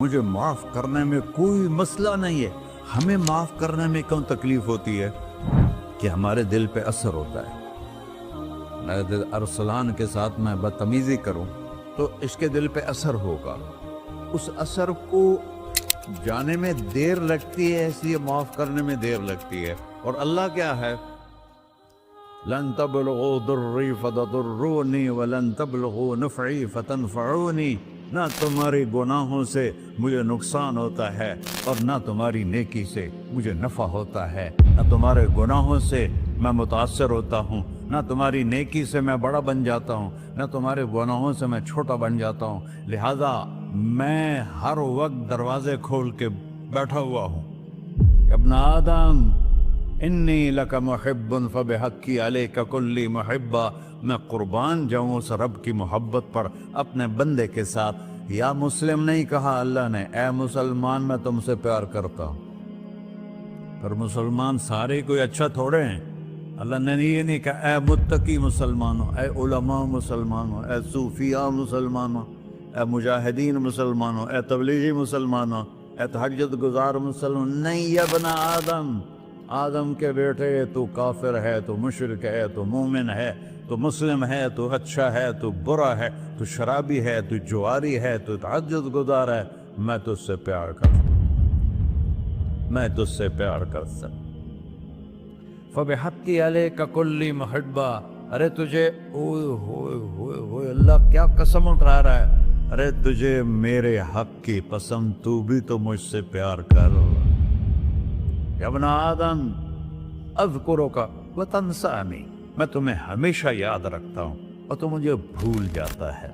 मुझे माफ करने में कोई मसला नहीं है। हमें माफ करने में क्यों तकलीफ होती है कि हमारे दिल पे असर होता है। अगर अरसलान के साथ मैं बदतमीजी करूं तो इसके दिल पे असर होगा, उस असर को जाने में देर लगती है, इसलिए माफ करने में देर लगती है। और अल्लाह क्या है, लन तबलगू दुर्री फतदुर्रूनी वलन तबलगू नफ़ई फतनफ़ऊनी। ना तुम्हारे गुनाहों से मुझे नुकसान होता है और ना तुम्हारी नेकी से मुझे नफ़ा होता है। ना तुम्हारे गुनाहों से मैं मुतासर होता हूँ, ना तुम्हारी नेकी से मैं बड़ा बन जाता हूँ, ना तुम्हारे गुनाहों से मैं छोटा बन जाता हूँ। लिहाजा मैं हर वक्त दरवाजे खोल के बैठा हुआ हूँ। इब्न आदम इन्नी लका मुहिब्बुन फबिहक्की अलैका कुल्ली मुहिब्बा। मैं कुर्बान जाऊँ उस रब की मोहब्बत पर अपने बंदे के साथ। या मुस्लिम नहीं कहा अल्लाह ने, ए मुसलमान मैं तुमसे प्यार करता हूँ। पर मुसलमान सारे कोई अच्छा थोड़े हैं। अल्लाह ने ये नहीं कहा ए मुत्तकी मुसलमानों, ए उलमा मुसलमानों, ए सूफिया मुसलमानों, ए मुजाहिदीन मुसलमानों, ए तबलीगी मुसलमानों, ए तहज्जुद गुजार मुसलमान। नहीं, या बना आदम, आदम के बेटे, तू काफिर है, तू मुशरिक है, तू मोमिन है, तू मुस्लिम है, तू अच्छा है, तू बुरा है, तू शराबी है, तू जुआरी है, तू तहज्जुद गुजार है, मैं तुझसे प्यार करता हूं, मैं तुझसे प्यार करता हूं। फबिहक्की अलैका कुल्ली मुहिब्बा। अरे तुझे, ओए होए होए होए, अल्लाह क्या कसम उठा रहा है। अरे तुझे मेरे हक की कसम, तू भी तो मुझसे प्यार कर। इब्न आदम अज़्कुरुका व तंसानी। मैं तुम्हें हमेशा याद रखता हूँ और तू मुझे भूल जाता है।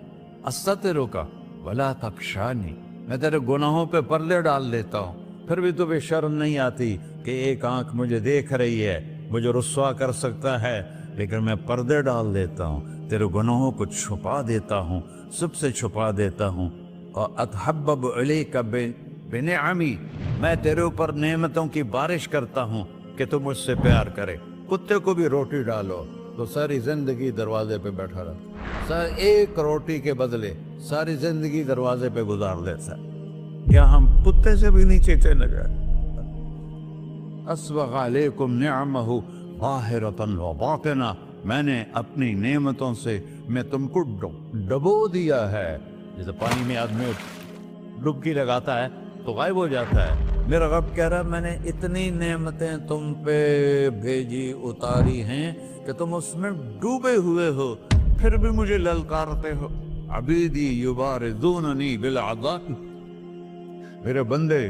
अस्ततिरुका वला तख्शानी। मैं तेरे गुनाहों पे पर्दे डाल देता हूँ, फिर भी तुम्हें शर्म नहीं आती कि एक आंख मुझे देख रही है, मुझे रुस्वा कर सकता है, लेकिन मैं पर्दे डाल देता हूँ, तेरे गुनाहों को छुपा देता हूँ, सबसे छुपा देता हूँ। और अतहब्बब इलैका बिनिअमी। मैं तेरे ऊपर नेमतों की बारिश करता हूँ कि तुम मुझसे प्यार करे। कुत्ते को भी रोटी डालो तो सारी जिंदगी दरवाजे पे बैठा रहता, सर एक रोटी के बदले सारी जिंदगी दरवाजे पे गुजार देता। क्या हम कुत्ते से भी नीचे चले गए? अस्बग़ अलैकुम निअमहु ज़ाहिरतन व बातिना। मैंने अपनी नेमतों से मैं तुमको डबो दिया है। जैसे पानी में आदमी डुबकी लगाता है तो गायब हो जाता है। मेरा रब कह रहा है मैंने इतनी नेमतें तुम पे भेजी, उतारी हैं कि तुम उसमें डूबे हुए हो, फिर भी मुझे ललकारते हो। अबीदी युबारिज़ूननी बिल अज़ाब। मेरे बंदे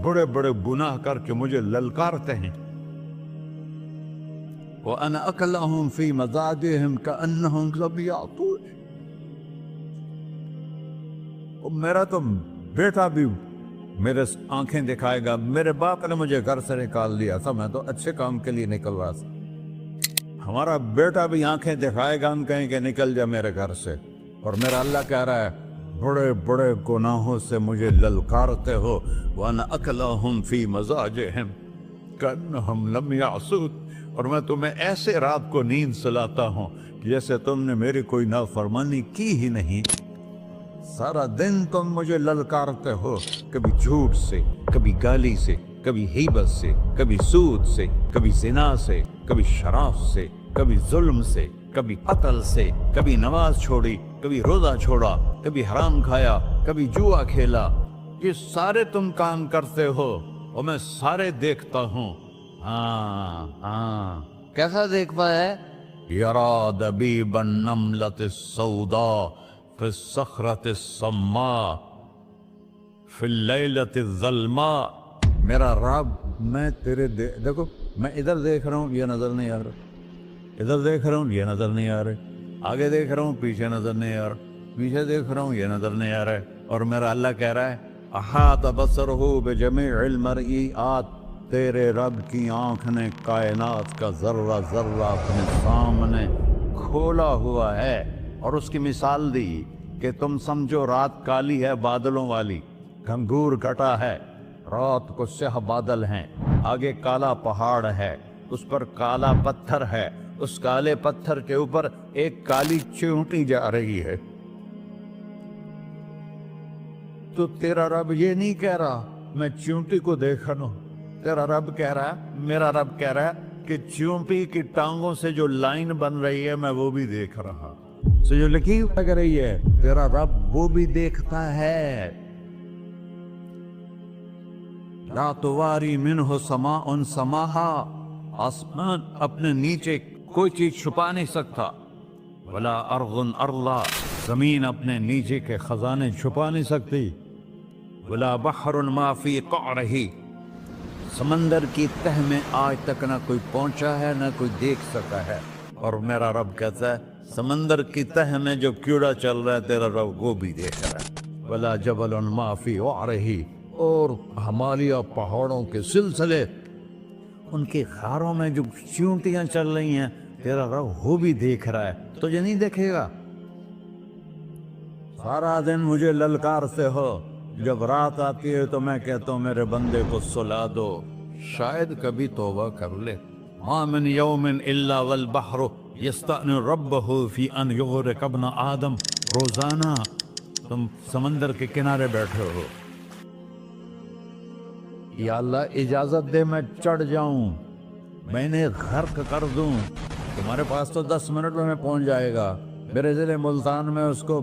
बड़े बड़े गुनाह करके मुझे ललकारते हैं। व अना अकलहुम फी मज़ाजिहिम कअन्नहुम ज़बियातून। मेरा तो बेटा भी मेरे आंखें दिखाएगा। मेरे बाप ने मुझे घर से निकाल दिया था, मैं तो अच्छे काम के लिए निकल रहा था। हमारा बेटा भी आंखें दिखाएगा, हम कहेंगे निकल जा मेरे घर से। और मेरा अल्लाह कह रहा है बड़े बड़े गुनाहों से मुझे ललकारते हो। वअना अकलहुम फी मज़ाजिहिम कअन्नहुम लम यासून। और मैं तुम्हें ऐसे रात को नींद सुलाता हूँ जैसे तुमने मेरी कोई नाफरमानी की ही नहीं। सारा दिन तुम मुझे ललकारते हो, कभी झूठ से, कभी गाली से, कभी हिबत से, कभी सूद से, कभी ज़िना से, कभी शराब से, कभी जुल्म से, कभी कत्ल से, कभी नमाज छोड़ी, कभी रोजा छोड़ा, कभी हराम खाया, कभी जुआ खेला। ये सारे तुम काम करते हो और मैं सारे देखता हूँ। हाँ हाँ, कैसा देख पाया है? यरा दबीबन नमलतिस सौदा फिस सखरतिस सम्मा फिल लैलतिज़ ज़ल्मा। मेरा रब, मैं तेरे देखो, मैं इधर देख रहा हूँ, ये नजर नहीं आ रहा, इधर देख रहा हूँ, ये नजर नहीं आ रहा, आगे देख रहा हूँ, पीछे नजर नहीं आ रहा, पीछे देख रहा हूँ, ये नजर नहीं आ रहा है। और मेरा अल्लाह कह रहा है अहात बसरहु बिजमीइल मरईआत। तेरे रब की आंख ने कायनात का जर्रा जर्रा अपने सामने खोला हुआ है और उसकी मिसाल दी कि तुम समझो रात काली है बादलों वाली, घंघूर घटा है, रात को स्याह बादल हैं, आगे काला पहाड़ है, उस पर काला पत्थर है, उस काले पत्थर के ऊपर एक काली चींटी जा रही है। तो तेरा रब ये नहीं कह रहा मैं चींटी को देख रहा हूं, तेरा रब कह रहा है, मेरा रब कह रहा है कि चींटी की टांगों से जो लाइन बन रही है मैं वो भी देख रहा, से जो लकीर लग रही है तेरा रब वो भी देखता है। ला तुवारी मिन्हु समाउन समाहा, आसमान अपने नीचे कोई चीज छुपा नहीं सकता, वला अर्ज़ुन अर्ला, जमीन अपने नीचे के खजाने छुपा नहीं सकती, वला बहरुन मा फी क़अरिही, समंदर की तह में आज तक ना कोई पहुंचा है ना कोई देख सका है। और मेरा रब कहता है समंदर की तह में जो कीड़ा चल रहा है तेरा रब वो भी देख रहा है। वला जबलुन मा फी क़अरिही, और हिमालय पहाड़ों के सिलसिले उनके खारों में जो चींटियां चल रही हैं तेरा रब वो भी देख रहा है, तुझे नहीं देखेगा? सारा दिन मुझे ललकारते हो, जब रात आती है तो मैं कहता हूँ मेरे बंदे को सुला दो, शायद कभी तौबा कर ले। मा मिन यौमिन इल्ला वल बहरु यस्तअनु रब्बहु फी अन युग़रिक़ इब्न आदम, रोजाना तुम समंदर के किनारे बैठे हो, या अल्लाह इजाजत दे मैं चढ़ जाऊं, मैंने गर्क कर दूं, तुम्हारे पास तो 10 मिनट में पहुंच जाएगा, मेरे जिले मुल्तान में उसको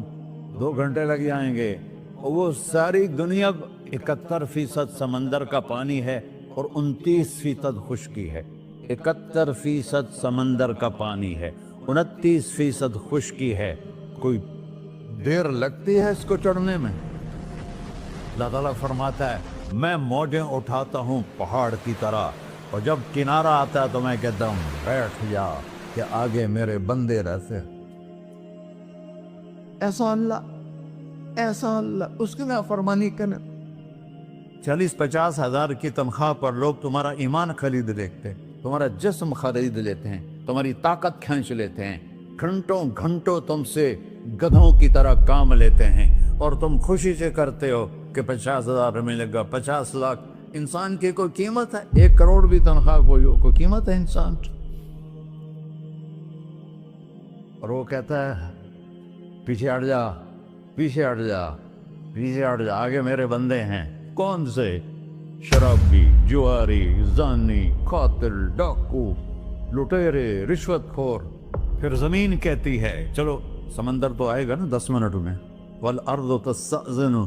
2 घंटे लग जाएंगे। और वो सारी दुनिया 71% समंदर का पानी है और 29% खुश्की है। 71% समंदर का पानी है, 29% खुश्की है। कोई देर लगती है इसको चढ़ने में? अल्लाह ताला फरमाता है मैं मौजें उठाता हूँ पहाड़ की तरह, और जब किनारा आता है तो मैं कहता हूँ बैठ जा, कि आगे मेरे बंदे रहते। ऐसा अल्लाह उसकी नाफरमानी करना। 40-50 हजार की तनख्वाह पर लोग तुम्हारा ईमान खरीद लेते हैं, तुम्हारा जिस्म खरीद लेते हैं, तुम्हारी ताकत खींच लेते हैं, घंटों घंटों तुमसे गधों की तरह काम लेते हैं, और तुम खुशी से करते हो कि 50,000 मिलेगा, 50 लाख। इंसान की कोई कीमत है? 1 करोड़ भी तनख्वाह कोई कीमत है इंसान? और वो कहता है पीछे हट जा, पीछे हट जा, पीछे हट जा, आगे मेरे बंदे हैं। कौन से? शराबी, जुआरी, जानी, कातिल, डाकू, लुटेरे, रिश्वतखोर। फिर जमीन कहती है चलो समंदर तो आएगा ना 10 मिनट में, वल अर्ज़ु तस्तअज़िनु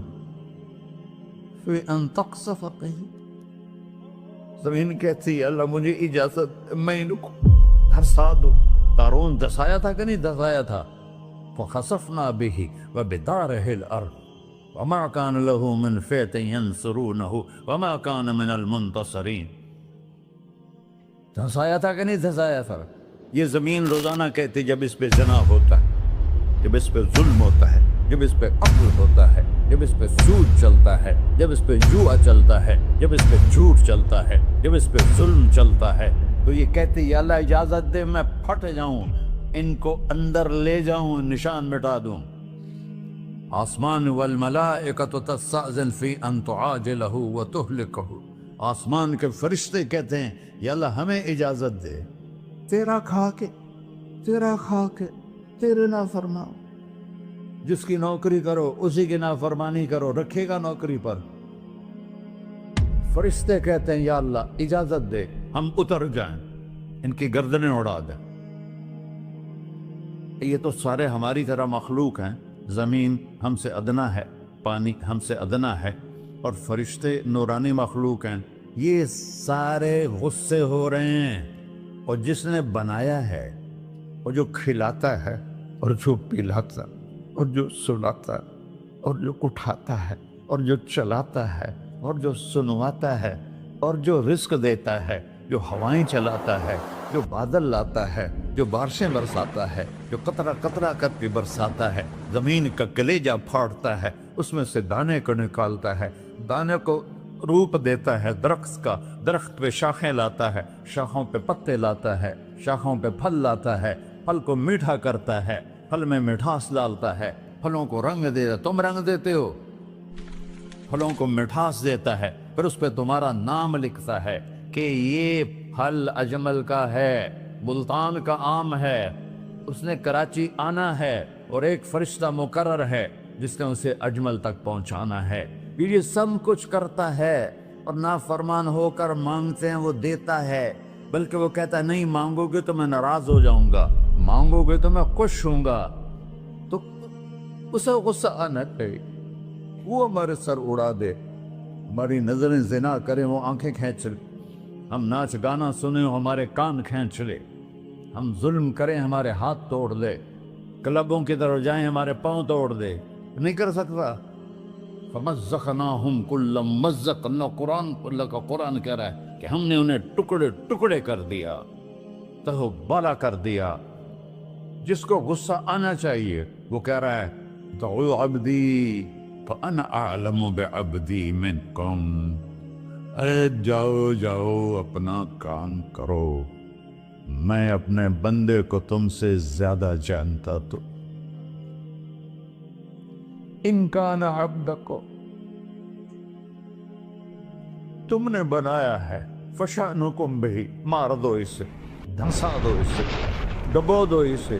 फी अन तक़ज़फ़ क़ही, जमीन कहती है अल्लाह मुझे इजाजत, मैं इनको धंसा दूं। तारून धंसाया था कि नहीं धंसाया था? फ़ख़सफ़ना बिही व बिदारिहिल अर्ज़ वमा कान लहू मिन फ़िअतिन यंसुरूनहु वमा कान मिनल मुंतसरीन। धंसाया था कि नहीं धंसाया था? ये ज़मीन रोज़ाना कहती जब इस पे ज़िना होता है, जब इस पे जुल्म होता है, जब इस पे अक्ल होता है, जब इस पे सूद चलता है, जब इस पे जुआ चलता है, जब इस पे झूठ चलता है, जब इस पे जुल्म चलता है, तो ये कहती या अल्लाह इजाज़त दे मैं फट जाऊं, इनको अंदर ले जाऊं, निशान मिटा दूं। आसमान वल मलाइकतु तस्तअज़िन फी अन तुआजिलहु व तुहलिकहु, आसमान के फरिश्ते कहते हैं या अल्लाह हमें इजाज़त दे, तेरा खा के तेरे ना फरमाओ, जिसकी नौकरी करो उसी की नाफरमानी करो, रखेगा नौकरी पर। फरिश्ते कहते हैं या अल्लाह इजाजत दे हम उतर जाएं, इनकी गर्दनें उड़ा दें। ये तो सारे हमारी तरह मखलूक हैं, ज़मीन हमसे अदना है, पानी हमसे अदना है, और फरिश्ते नूरानी मखलूक हैं। ये सारे गुस्से हो रहे हैं, और जिसने बनाया है और जो खिलाता है और जो पिलाता और जो सुलाता और जो उठाता है और जो चलाता है और जो सुनवाता है और जो रिस्क देता है, जो हवाएं चलाता है, जो बादल लाता है, जो बारिशें बरसाता है, जो कतरा कतरा करके बरसाता है, ज़मीन का कलेजा फाड़ता है, उसमें से दाने को निकालता है, दाने को रूप देता है दरख्त का, दरख्त पे शाखें लाता है, शाखों पे पत्ते लाता है, शाखों पे फल लाता है, फल को मीठा करता है, फल में मिठास डालता है, फलों को रंग देता। तुम रंग देते हो, फलों को मिठास देता है, फिर उस पर तुम्हारा नाम लिखता है कि ये फल अजमल का है, मुल्तान का आम है, उसने कराची आना है, और एक फरिश्ता मुकर्रर है جس نے اسے اجمل تک پہنچانا ہے. یہ سب کچھ کرتا ہے اور نافرمان ہو کر مانگتے ہیں وہ دیتا ہے، بلکہ وہ کہتا ہے نہیں مانگو گے تو میں ناراض ہو جاؤں گا، مانگو گے تو میں خوش ہوں گا. تو اسے غصہ آنا چاہیے، وہ ہمارے سر اڑا دے، ہماری نظریں زنا کریں وہ آنکھیں کھینچ لے، ہم ناچ گانا سنیں ہمارے کان کھینچ لے، ہم ظلم کریں ہمارے ہاتھ توڑ دے، کلبوں کی طرف جائیں ہمارے پاؤں توڑ دے. نہیں کر سکتا. فَمَزَّقْنَاهُمْ كُلَّ مُمَزَّقٍ. اللہ کا قرآن کہہ رہا ہے کہ ہم نے انہیں ٹکڑے ٹکڑے کر دیا، تہو بالا کر دیا. جس کو غصہ آنا چاہیے وہ کہہ رہا ہے دعوا عبدی فانا اعلم بعبدی منکم. ارے جاؤ جاؤ اپنا کام کرو، میں اپنے بندے کو تم سے زیادہ جانتا. تو ان کان عبدکو، تم نے بنایا ہے، فشانکم بہی، مار دو اسے، دھنسا دو اسے، دبو دو اسے.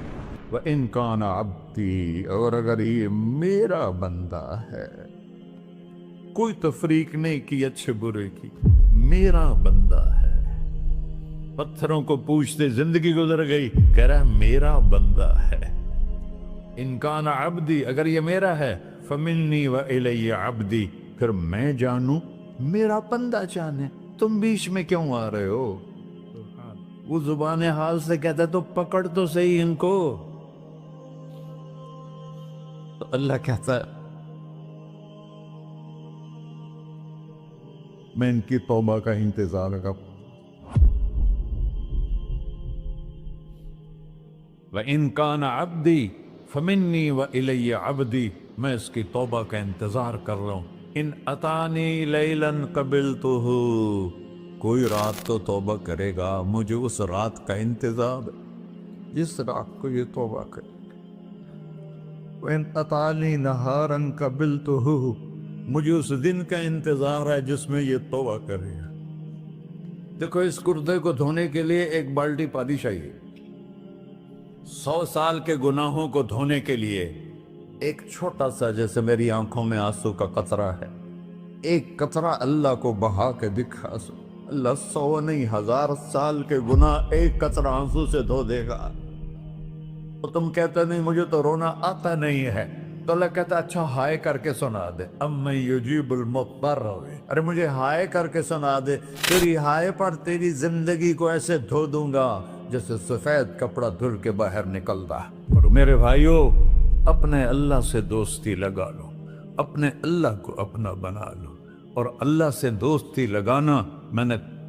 وَإِن كَانَ عَبْدِي، اور اگر یہ میرا بندہ ہے، کوئی تفریق نہیں کی اچھے برے کی، میرا بندہ ہے. پتھروں کو پوچھتے زندگی گزر گئی، کہہ رہا ہے میرا بندہ ہے. ان کان عبدی، اگر یہ میرا ہے، فمنی وإلی عبدی، پھر میں جانوں میرا بندہ جانے. تم بیچ میں کیوں آ رہے ہو؟ وہ زبان حال سے کہتا تو پکڑ تو صحیح ان کو. تو اللہ کہتا ہے میں ان کی توبہ کا انتظار کروں. وَإِن كَانَ عَبْدِي فَمِنِّي وَإِلَيَّ عَبْدِي، میں اس کی توبہ کا انتظار کر رہا ہوں. ان اتانی لیلاً قبلتہ، کوئی رات تو توبہ کرے گا، مجھے اس رات کا انتظار ہے جس رات کو یہ توبہ کرے. وَإِنْ أَطَانِي نَهَارًا قَبِلْتُهُ، مجھے اس دن کا انتظار ہے جس میں یہ توبہ کرے گا. دیکھو اس کردے کو دھونے کے لیے ایک بالٹی پانی چاہیے. 100 سال کے گناہوں کو دھونے کے لیے ایک چھوٹا سا، جیسے میری آنکھوں میں آنسو کا قطرہ ہے، ایک قطرہ اللہ کو بہا کے دکھا سو، اللہ 100 نہیں 1000 سال کے گناہ ایک قطرہ آنسو سے دھو دے گا. تو تم کہتے نہیں مجھے تو رونا آتا نہیں ہے، تو اللہ کہتا اچھا ہائے کر کے سنا دے. اَمَّن يُجِيبُ الْمُضْطَرَّ، ارے مجھے ہائے کر کے سنا دے، تیری ہائے پر تیری زندگی کو ایسے دھو دوں گا جیسے سفید کپڑا دھل کے باہر نکلتا. اور میرے بھائیو، اپنے اللہ سے دوستی لگا لو، اپنے اللہ کو اپنا بنا لو. اور اللہ سے دوستی لگانا،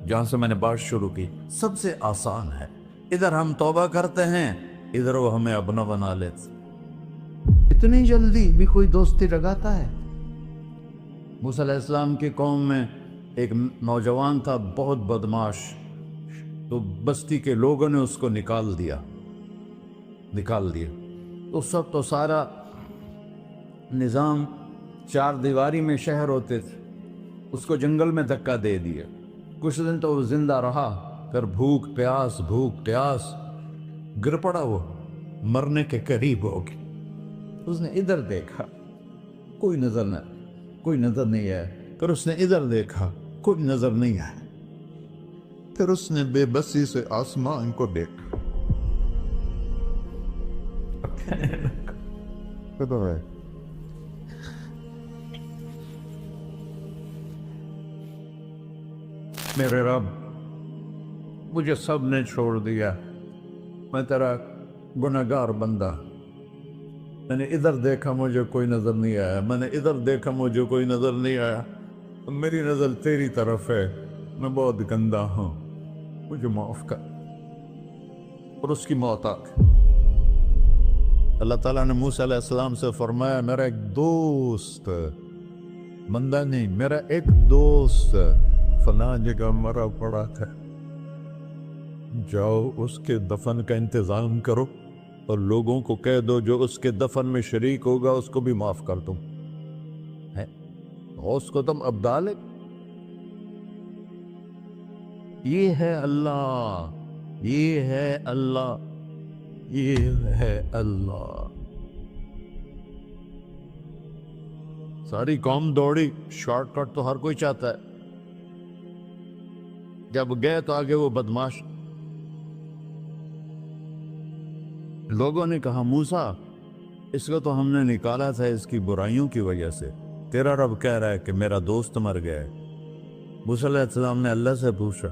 جہاں سے میں نے بات شروع کی، سب سے آسان ہے. ادھر ہم توبہ کرتے ہیں، ادھر وہ ہمیں اپنا بنا لیتے. اتنی جلدی بھی کوئی دوستی لگاتا ہے؟ موسیٰ علیہ السلام کی قوم میں ایک نوجوان تھا بہت بدماش، تو بستی کے لوگوں نے اس کو نکال دیا. اس وقت تو سارا نظام 4 دیواری میں شہر ہوتے تھے، اس کو جنگل میں دھکا دے دیا. کچھ دن تو وہ زندہ رہا، پھر بھوک پیاس گر پڑا، وہ مرنے کے قریب ہو گیا. اس نے ادھر دیکھا، کوئی نظر نہیں آیا. پھر اس نے ادھر دیکھا، کوئی نظر نہیں آیا. پھر اس نے بے بسی سے آسمان کو دیکھا. میرے رب، مجھے سب نے چھوڑ دیا، میں تیرا گنہگار بندہ. میں نے ادھر دیکھا مجھے کوئی نظر نہیں آیا، میں نے ادھر دیکھا مجھے کوئی نظر نہیں آیا. میری نظر تیری طرف ہے، میں بہت گندا ہوں، مجھے معاف کر. اور اس کی موت آ گئی. اللہ تعالیٰ نے موسیٰ علیہ السلام سے فرمایا میرا ایک دوست، بندہ نہیں، میرا ایک دوست فلاں جگہ مرا پڑا تھا، جاؤ اس کے دفن کا انتظام کرو اور لوگوں کو کہہ دو جو اس کے دفن میں شریک ہوگا اس کو بھی معاف کر دوں. اس کو تم ابدال. یہ ہے اللہ، یہ ہے اللہ، یہ ہے اللہ. ساری قوم دوڑی، شارٹ کٹ تو ہر کوئی چاہتا ہے. جب گئے تو آگے وہ بدماش. لوگوں نے کہا موسیٰ اس کو تو ہم نے نکالا تھا اس کی برائیوں کی وجہ سے، تیرا رب کہہ رہا ہے کہ میرا دوست مر گیا ہے. موسیٰ علیہ السلام نے اللہ سے پوچھا.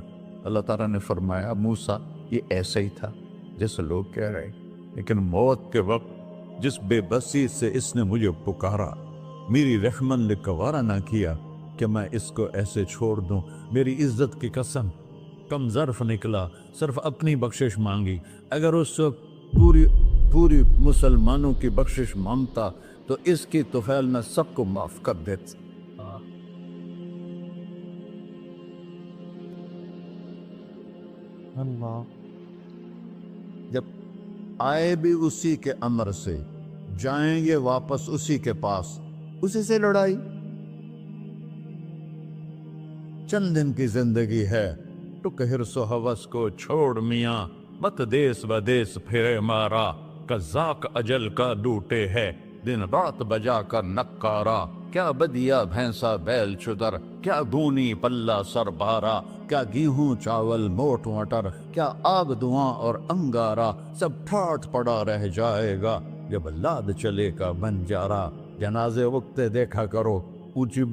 اللہ تعالیٰ نے فرمایا موسیٰ یہ ایسا ہی تھا جیسے لوگ کہہ رہے، لیکن موت کے وقت جس بے بسی سے اس نے مجھے پکارا، میری رحمن نے گوارا نہ کیا کہ میں اس کو ایسے چھوڑ دوں. میری عزت کی قسم کم ظرف نکلا، صرف اپنی بخشش مانگی. اگر اس وقت پوری مسلمانوں کی بخشش مانگتا تو اس کی طفیل میں سب کو معاف کر دیتا. اللہ جب آئے بھی اسی کے امر سے، جائیں گے واپس اسی کے پاس، اسی سے لڑائی. چند دن کی زندگی ہے، ٹک حرص و ہوس کو چھوڑ میاں، مت دیس بدیس پھرے مارا. قزاق اجل کا ڈوٹے ہے، دن رات بجا کر نکارا. کیا بدیا بھینسا بیل چدر، کیا گونی پلہ سر بارا. کیا گیہوں چاول موٹ مٹر، کیا آگ دھواں اور انگارا. سب ٹھاٹھ پڑا رہ جائے گا جب لاد چلے کا بنجارا. جنازے وقت دیکھا کرو، اونچی